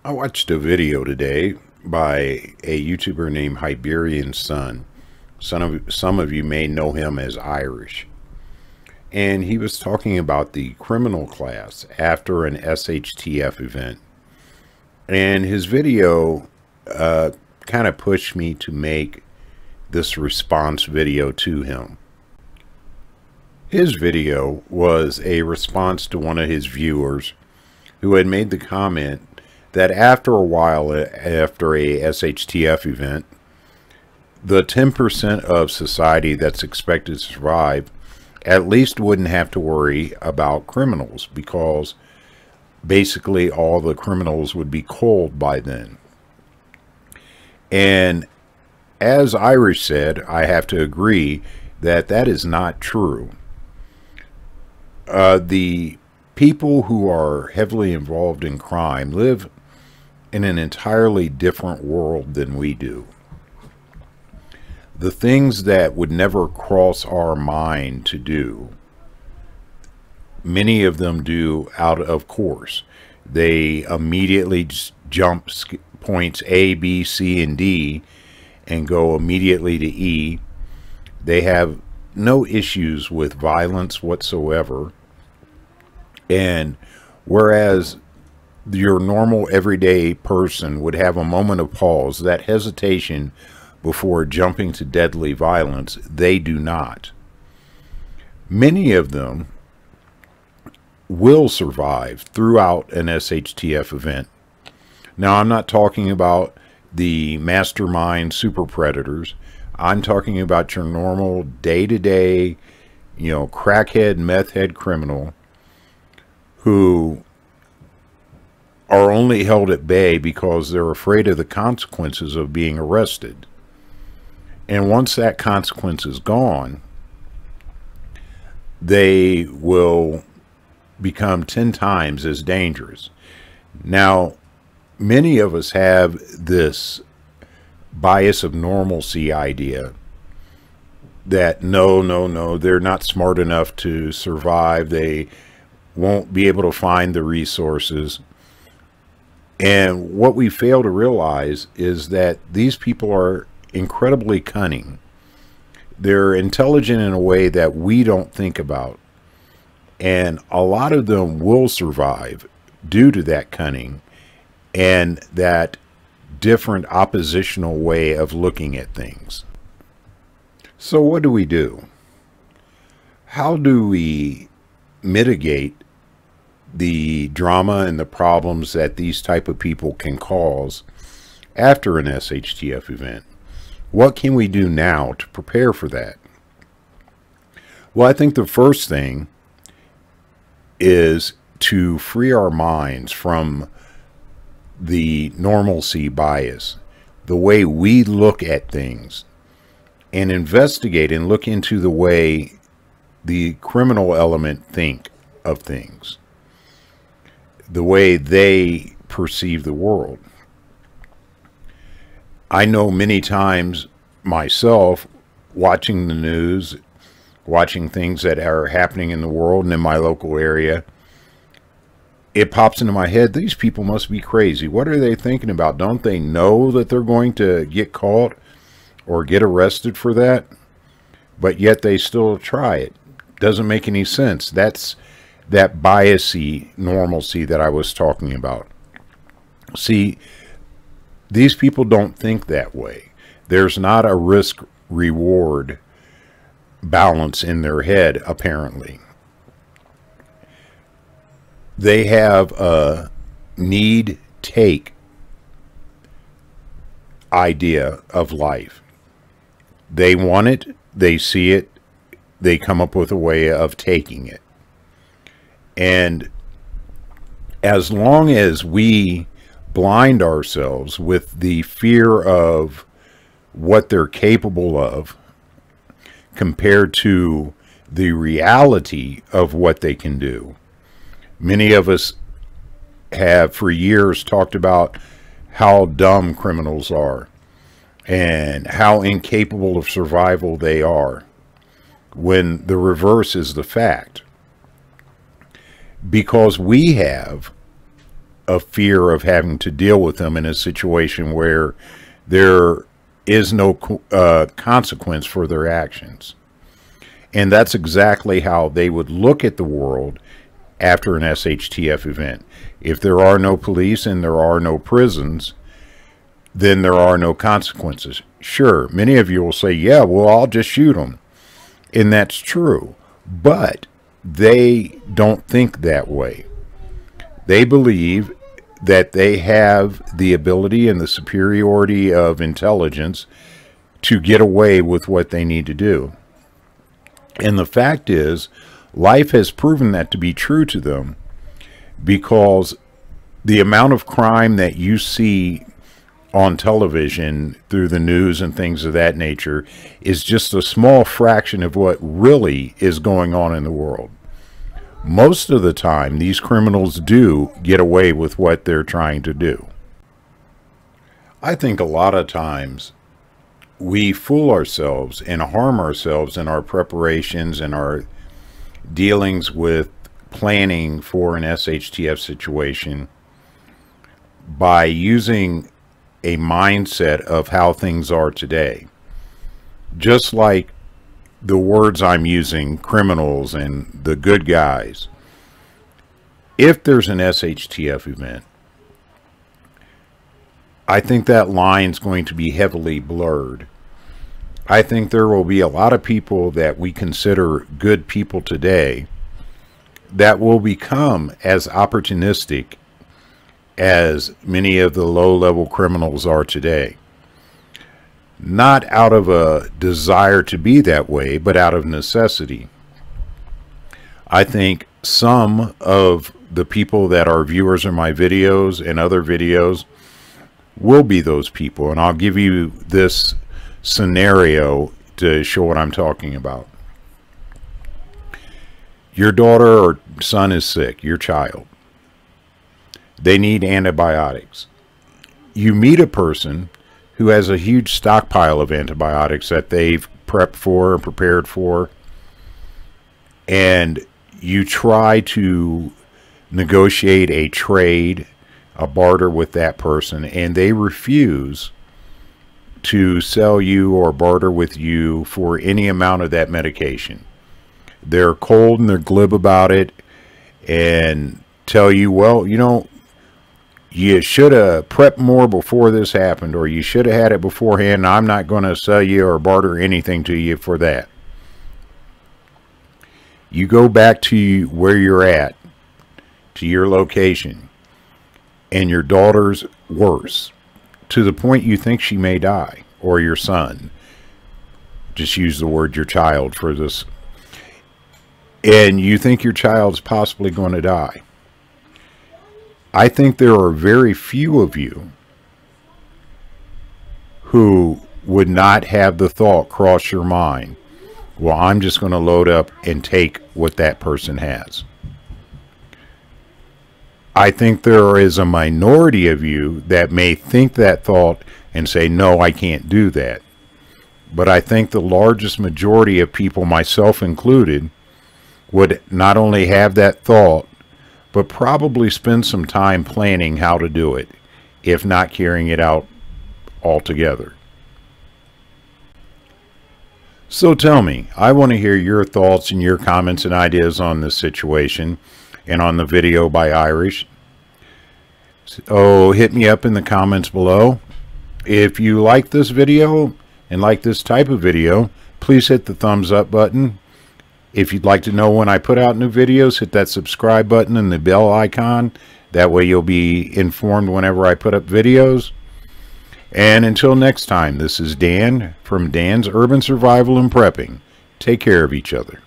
I watched a video today by a YouTuber named Hibernian Son. Some of you may know him as Irish. And he was talking about the criminal class after an SHTF event. And his video kind of pushed me to make this response video to him. His video was a response to one of his viewers who had made the comment that after a while, after a SHTF event, the 10% of society that's expected to survive at least wouldn't have to worry about criminals, because basically all the criminals would be cold by then. And as Irish said, I have to agree that that is not true. The people who are heavily involved in crime live in an entirely different world than we do. The things that would never cross our mind to do, many of them do out of course. They immediately just jump points A, B, C, and D and go immediately to E. They have no issues with violence whatsoever. And whereas your normal everyday person would have a moment of pause, that hesitation before jumping to deadly violence, they do not. Many of them will survive throughout an SHTF event. Now, I'm not talking about the mastermind super predators. I'm talking about your normal day-to-day, crackhead, meth head criminal who are only held at bay because they're afraid of the consequences of being arrested. And once that consequence is gone, they will become 10 times as dangerous. Now, many of us have this bias of normalcy idea that no, they're not smart enough to survive. They won't be able to find the resources. And what we fail to realize is that these people are incredibly cunning. They're intelligent in a way that we don't think about. And a lot of them will survive due to that cunning and that different oppositional way of looking at things. So what do we do? How do we mitigate the drama and the problems that these type of people can cause after an SHTF event? What can we do now to prepare for that? Well, I think the first thing is to free our minds from the normalcy bias, the way we look at things, and investigate and look into the way the criminal element think of things, the way they perceive the world. I know many times myself, watching the news, watching things that are happening in the world and in my local area, it pops into my head, these people must be crazy. What are they thinking about? Don't they know that they're going to get caught or get arrested for that? But yet they still try it. Doesn't make any sense. That's that biasy normalcy that I was talking about. See, these people don't think that way. There's not a risk-reward balance in their head, apparently. They have a need-take idea of life. They want it, they see it, they come up with a way of taking it. And as long as we blind ourselves with the fear of what they're capable of compared to the reality of what they can do. Many of us have for years talked about how dumb criminals are and how incapable of survival they are, when the reverse is the fact. Because we have a fear of having to deal with them in a situation where there is no consequence for their actions. And that's exactly how they would look at the world after an SHTF event. If there are no police and there are no prisons, then there are no consequences. Sure, many of you will say, yeah, well, I'll just shoot them. And that's true. But they don't think that way. They believe that they have the ability and the superiority of intelligence to get away with what they need to do. And the fact is, life has proven that to be true to them, because the amount of crime that you see on television through the news and things of that nature is just a small fraction of what really is going on in the world. Most of the time, these criminals do get away with what they're trying to do. I think a lot of times we fool ourselves and harm ourselves in our preparations and our dealings with planning for an SHTF situation by using a mindset of how things are today. Just like the words I'm using, criminals and the good guys. If there's an SHTF event, I think that line's going to be heavily blurred. I think there will be a lot of people that we consider good people today that will become as opportunistic as many of the low-level criminals are today. Not out of a desire to be that way, but out of necessity. I think some of the people that are viewers of my videos and other videos will be those people, and I'll give you this scenario to show what I'm talking about. Your daughter or son is sick, your child. They need antibiotics. You meet a person who has a huge stockpile of antibiotics that they've prepped for and prepared for, and you try to negotiate a trade, a barter with that person, and they refuse to sell you or barter with you for any amount of that medication. They're cold and they're glib about it and tell you, well, you know, you should have prepped more before this happened, or you should have had it beforehand. I'm not going to sell you or barter anything to you for that. You go back to where you're at, to your location, and your daughter's worse, to the point you think she may die, or your son. Just use the word your child for this. And you think your child's possibly going to die. I think there are very few of you who would not have the thought cross your mind, well, I'm just going to load up and take what that person has. I think there is a minority of you that may think that thought and say, no, I can't do that. But I think the largest majority of people, myself included, would not only have that thought, but probably spend some time planning how to do it, if not carrying it out altogether. So tell me, I want to hear your thoughts and your comments and ideas on this situation and on the video by Irish. So hit me up in the comments below. If you like this video and like this type of video, please hit the thumbs up button. If you'd like to know when I put out new videos, hit that subscribe button and the bell icon. That way you'll be informed whenever I put up videos. And until next time, this is Dan from Dan's Urban Survival and Prepping. Take care of each other.